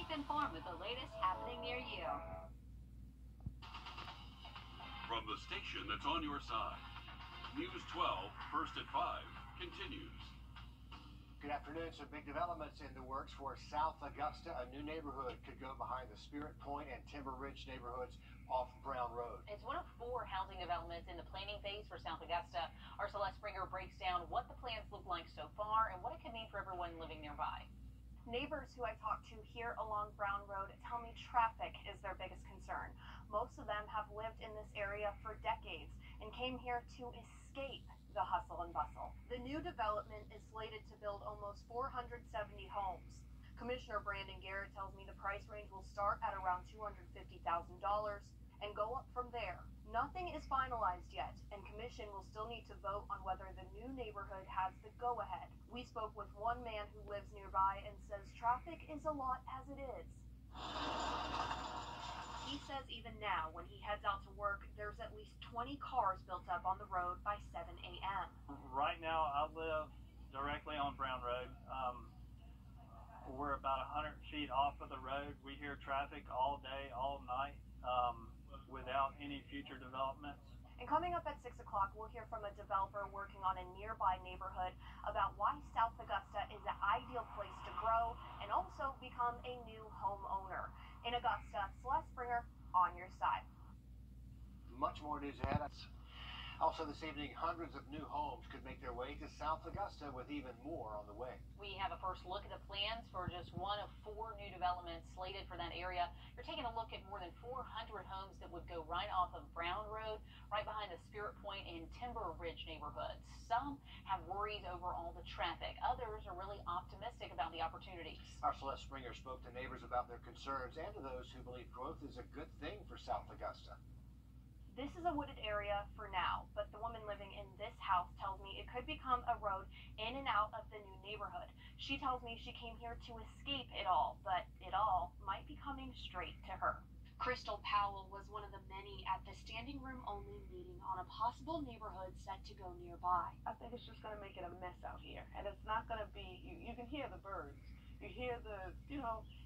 keep informed with the latest happening near you. From the station that's on your side, News 12, first at 5, continues. Good afternoon. Some big developments in the works for South Augusta. A new neighborhood could go behind the Spirit Point and Timber Ridge neighborhoods off Brown Road. It's one of 4 housing developments in the planning phase for South Augusta. Our Celeste Springer breaks down what the plans look like so far and what it could mean for everyone living nearby. Neighbors who I talked to here along Brown Road tell me traffic is their biggest concern. Most of them have lived in this area for decades and came here to escape the hustle and bustle. The new development is slated to build almost 470 homes. Commissioner Brandon Garrett tells me the price range will start at around $250,000 and go up from there. Nothing is finalized yet, and Commission will still need to vote on whether the new neighborhood has the go-ahead. We spoke with one man who lives nearby and says traffic is a lot as it is. He says even now, when he heads out to work, there's at least 20 cars built up on the road by 7 a.m. Right now, I live directly on Brown Road. We're about 100 feet off of the road. We hear traffic all day, all night, without any future developments. And coming up at 6 o'clock, we'll hear from a developer working on a nearby neighborhood about why South Augusta is the ideal place to grow and also become a new homeowner. In Augusta, Celeste Springer on your side. Much more news ahead. Also this evening, hundreds of new homes could make their way to South Augusta with even more on the way. We have a first look at the plans for just one of 4 new developments slated for that area. You're taking a look at more than 400 homes that would go right off of Brown Road, right behind the Spirit Point and Timber Ridge neighborhoods. Some have worries over all the traffic. Others are really optimistic about the opportunities. Our Celeste Springer spoke to neighbors about their concerns and to those who believe growth is a good thing for South Augusta. This is a wooded area for now, but the woman living in this house tells me it could become a road in and out of the new neighborhood. She tells me she came here to escape it all, but it all might be coming straight to her. Crystal Powell was one of the many at the standing room only meeting on a possible neighborhood set to go nearby. I think it's just going to make it a mess out here, and it's not going to be, you can hear the birds. You hear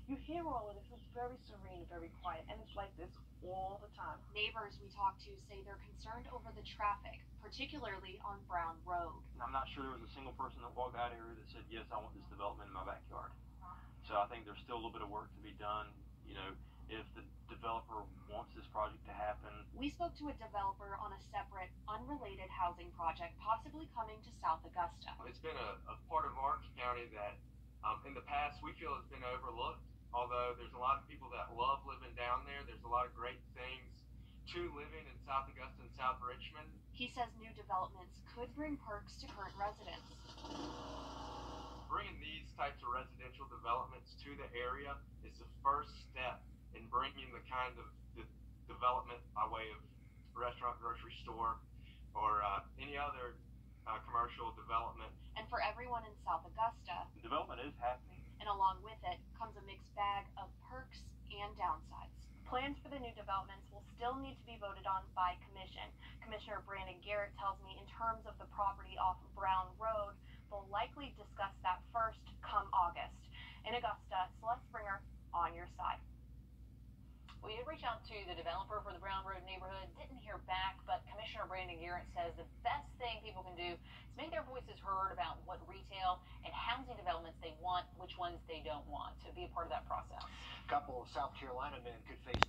you hear all of this. It's very serene, very quiet, and it's like this all the time. Neighbors we talked to say they're concerned over the traffic, particularly on Brown Road. I'm not sure there was a single person that walked that area that said, yes, I want this development in my backyard. So I think there's still a little bit of work to be done. If the developer wants this project to happen. We spoke to a developer on a separate, unrelated housing project possibly coming to South Augusta. It's been a part of Orange County that in the past we feel has been overlooked. Although there's a lot of people that love living down there, there's a lot of great things to living in South Augusta and South Richmond. He says new developments could bring perks to current residents. Bringing these types of residential developments to the area is the first step in bringing the kind of development by way of restaurant, grocery store, or any other commercial development. And for everyone in South Augusta, Development is happening. and along with it comes a mixed bag of perks and downsides. Plans for the new developments will still need to be voted on by Commission. Commissioner Brandon Garrett tells me in terms of the property off Brown Road, they'll likely discuss that first come August. In Augusta, Celeste Springer on your side. We did reach out to the developer for the Brown Road neighborhood, didn't hear back, but Commissioner Brandon Garrett says the best thing people can do is make their voices heard about what retail and housing developments they want, which ones they don't want, to be a part of that process. A couple of South Carolina men could face